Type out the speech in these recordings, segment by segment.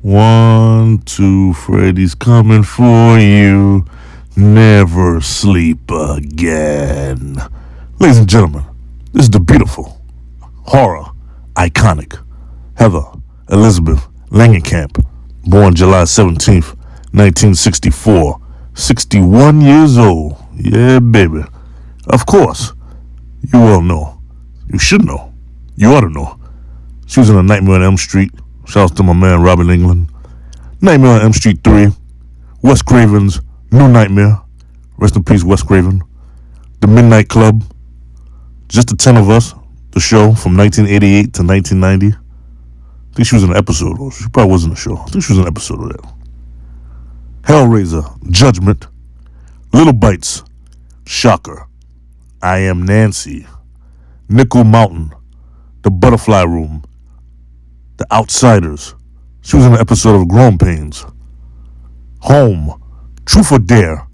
1, 2, Freddy's coming for you. Never sleep again. Ladies and gentlemen, this is the beautiful, horror, iconic Heather Elizabeth Langenkamp, born July 17th, 1964, 61 years old. Yeah, baby. Of course, you all know. You should know. You ought to know. She was in A Nightmare on Elm Street. Shouts to my man Robert England. Nightmare on Elm Street 3. Wes Craven's New Nightmare. Rest in peace, Wes Craven. The Midnight Club. Just the 10 of Us. The show from 1988 to 1990. I think she was in an episode. Or she probably wasn't a show. I think she was in an episode of that. Hellraiser. Judgment. Little Bites. Shocker. I Am Nancy. Nickel Mountain. The Butterfly Room. The Outsiders. She was in an episode of Growing Pains. Home. Truth or Dare.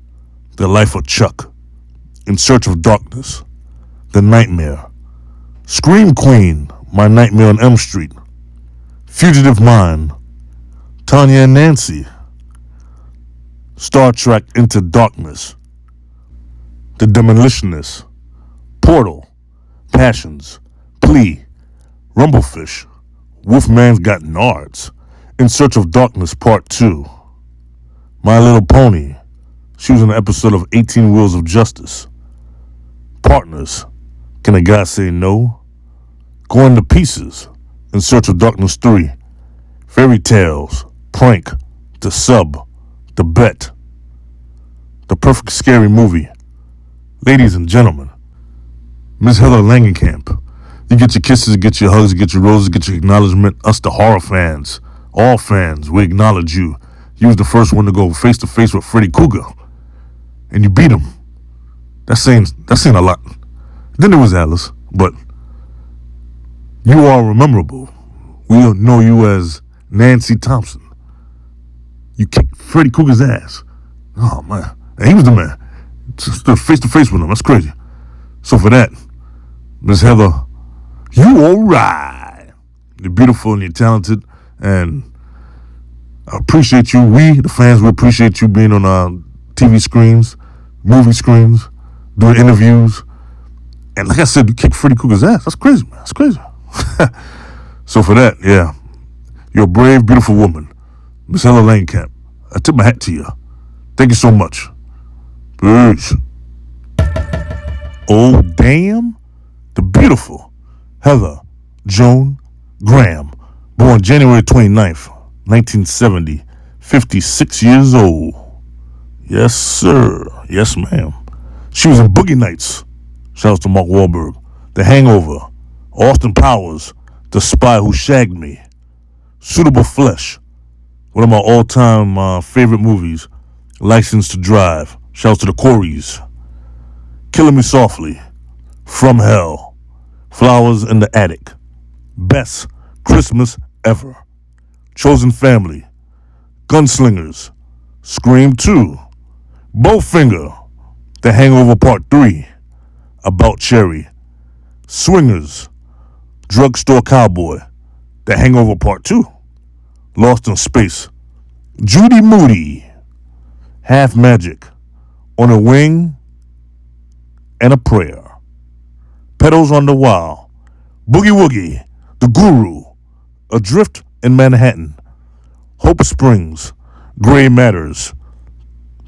The Life of Chuck. In Search of Darkness. The Nightmare. Scream Queen. My Nightmare on Elm Street. Fugitive Mind. Tanya and Nancy. Star Trek Into Darkness. The Demolitionist. Portal. Passions. Plea. Rumblefish. Wolfman's Got Nards. In Search of Darkness Part 2. My Little Pony. She was in an episode of 18 Wheels of Justice. Partners. Can a Guy Say No? Going to Pieces. In Search of Darkness 3. Fairy Tales. Prank. The Sub. The Bet. The Perfect Scary Movie. Ladies and gentlemen, Miss Heather Langenkamp. You get your kisses, get your hugs, get your roses, get your acknowledgement. Us, the horror fans, all fans, we acknowledge you. You was the first one to go face to face with Freddy Krueger, and you beat him. That's saying a lot. Then there was Alice, but you are memorable. We know you as Nancy Thompson. You kicked Freddy Krueger's ass. Oh man, and he was the man. Stood face to face with him. That's crazy. So for that, Miss Heather, you all right. You're beautiful and you're talented, and I appreciate you. We, the fans, we appreciate you being on our TV screens, movie screens, doing interviews. And like I said, you kicked Freddy Krueger's ass. That's crazy, man. That's crazy. So for that, yeah, you're a brave, beautiful woman. Miss Heather Langenkamp, I tip my hat to you. Thank you so much. Peace. Oh, damn. The beautiful Heather Joan Graham, born January 29th, 1970, 56 years old. Yes, sir. Yes, ma'am. She was in Boogie Nights. Shouts to Mark Wahlberg. The Hangover. Austin Powers. The Spy Who Shagged Me. Suitable Flesh. One of my all-time favorite movies. License to Drive. Shouts to the Coreys. Killing Me Softly. From Hell. Flowers in the Attic. Best Christmas Ever. Chosen Family. Gunslingers. Scream 2. Bowfinger. The Hangover Part 3. About Cherry. Swingers. Drugstore Cowboy. The Hangover Part 2. Lost in Space. Judy Moody. Half Magic. On a Wing and a Prayer. Pedals on the Wild. Boogie Woogie. The Guru. Adrift in Manhattan. Hope Springs. Gray Matters.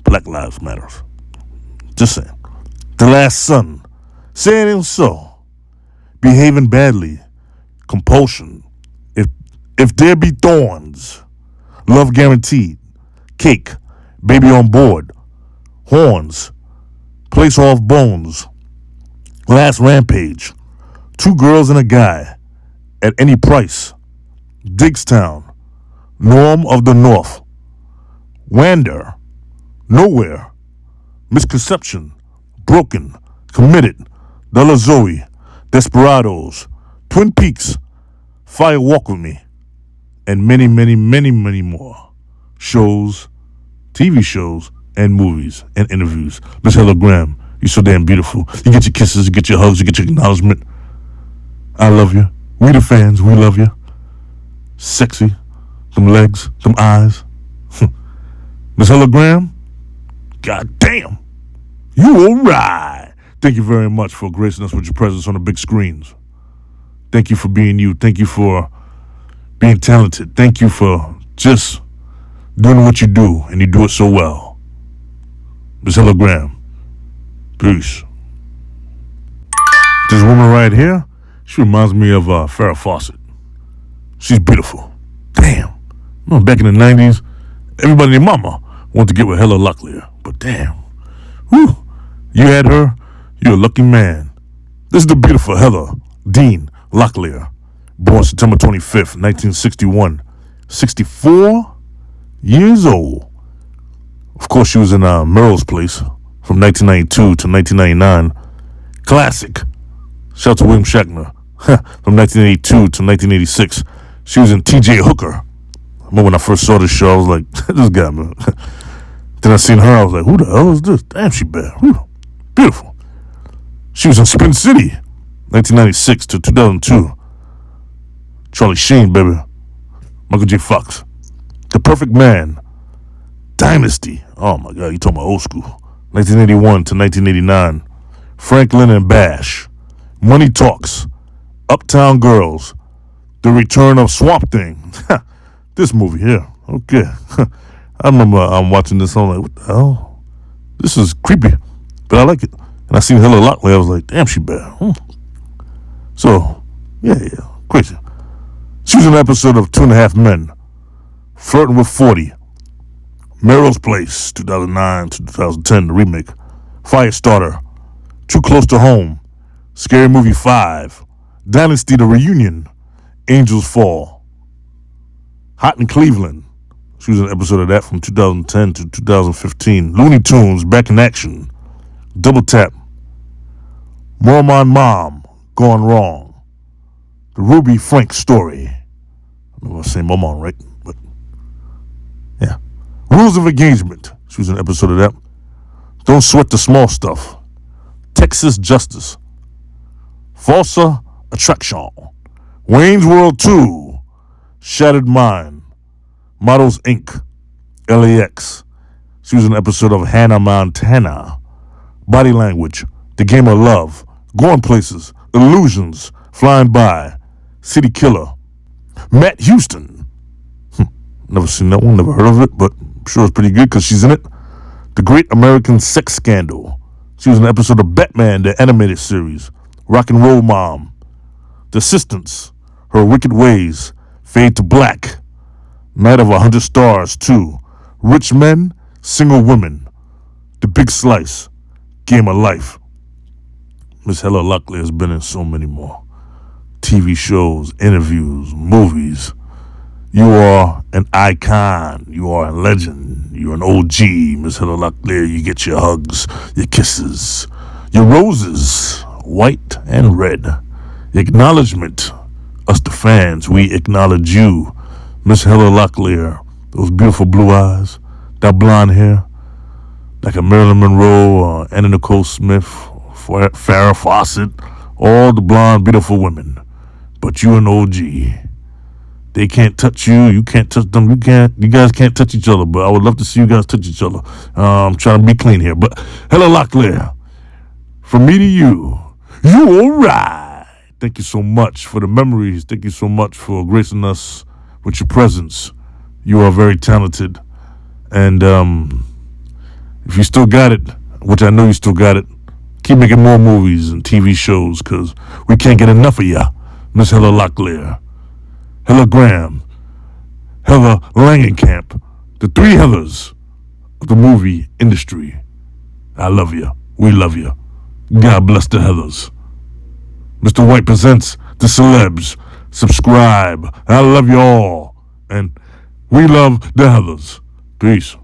Black Lives Matters. Just saying. The Last Son. Say It Ain't So. Behaving Badly. Compulsion. If There Be Thorns. Love Guaranteed. Cake. Baby on Board. Horns. Place Off Bones. Last Rampage. Two Girls and a Guy. At Any Price. Digstown. Norm of the North. Wander. Nowhere. Misconception. Broken. Committed. Della Zoe. Desperados. Twin Peaks. Fire Walk With Me. And many, many, many, many more shows, TV shows, and movies and interviews. Miss Heather Graham, you're so damn beautiful. You get your kisses, you get your hugs, you get your acknowledgement. I love you. We the fans, we love you. Sexy, them legs, them eyes. Miss Heather Graham, god damn, you all right. Thank you very much for gracing us with your presence on the big screens. Thank you for being you. Thank you for being talented. Thank you for just doing what you do, and you do it so well. Miss Heather Graham, peace. This woman right here, she reminds me of Farrah Fawcett. She's beautiful. Damn. Remember back in the 90s, everybody and their mama wanted to get with Heather Locklear. But damn. Whew. You had her, you're a lucky man. This is the beautiful Heather Dean Locklear, born September 25th, 1961. 64 years old. Of course, she was in Melrose Place from 1992 to 1999. Classic. Shout out to William Shatner. From 1982 to 1986. She was in T.J. Hooker. I remember when I first saw this show, I was like, this guy, man. Then I seen her, I was like, who the hell is this? Damn, she bad. Whew. Beautiful. She was in Spin City, 1996 to 2002. Charlie Sheen, baby. Michael J. Fox. The Perfect Man. Dynasty. Oh, my God, you talking about old school. 1981 to 1989. Franklin and Bash. Money Talks. Uptown Girls. The Return of Swamp Thing. This movie here. Okay. I remember I'm watching this. I'm like, what the hell? This is creepy, but I like it. And I seen Heather Locklear. I was like, damn, she bad. So, yeah, crazy. She was in an episode of 2.5 Men. Flirting with 40. Melrose Place, 2009 to 2010, the remake. Firestarter. Too Close to Home. Scary Movie 5. Dynasty, the Reunion. Angels Fall. Hot in Cleveland. She was in an episode of that from 2010 to 2015. Looney Tunes, Back in Action. Double Tap. Mormon Mom, Gone Wrong. The Ruby Frank Story. I don't know if I say Mormon right, but yeah. Rules of Engagement. She was in an episode of that. Don't Sweat the Small Stuff. Texas Justice. Falsa Attraction. Wayne's World 2. Shattered Mind. Models Inc. LAX. She was in an episode of Hannah Montana. Body Language. The Game of Love. Going Places. Illusions. Flying By. City Killer. Matt Houston. Never seen that one, never heard of it, but I'm sure it's pretty good because she's in it. The Great American Sex Scandal. She was in an episode of Batman, the animated series. Rock and Roll Mom. The Assistants. Her Wicked Ways. Fade to Black. Night of 100 Stars 2. Rich Men, Single Women. The Big Slice. Game of Life. Miss Heather Locklear has been in so many more. TV shows, interviews, movies. You are an icon. You are a legend. You're an OG, Miss Heather Locklear. You get your hugs, your kisses, your roses, white and red. Acknowledgement. Us the fans, we acknowledge you. Miss Heather Locklear. Those beautiful blue eyes, that blonde hair, like a Marilyn Monroe or Anna Nicole Smith, Farrah Fawcett, all the blonde, beautiful women. But you an OG. They can't touch you. You can't touch them. You guys can't touch each other. But I would love to see you guys touch each other. I'm trying to be clean here. But Heather Locklear, from me to you, you all right. Thank you so much for the memories. Thank you so much for gracing us with your presence. You are very talented. And if you still got it, which I know you still got it, keep making more movies and TV shows because we can't get enough of ya, Miss Heather Locklear. Heather Graham, Heather Langenkamp, the three Heathers of the movie industry. I love you. We love you. God bless the Heathers. Mr.White presents the Celebz. Subscribe. I love you all. And we love the Heathers. Peace.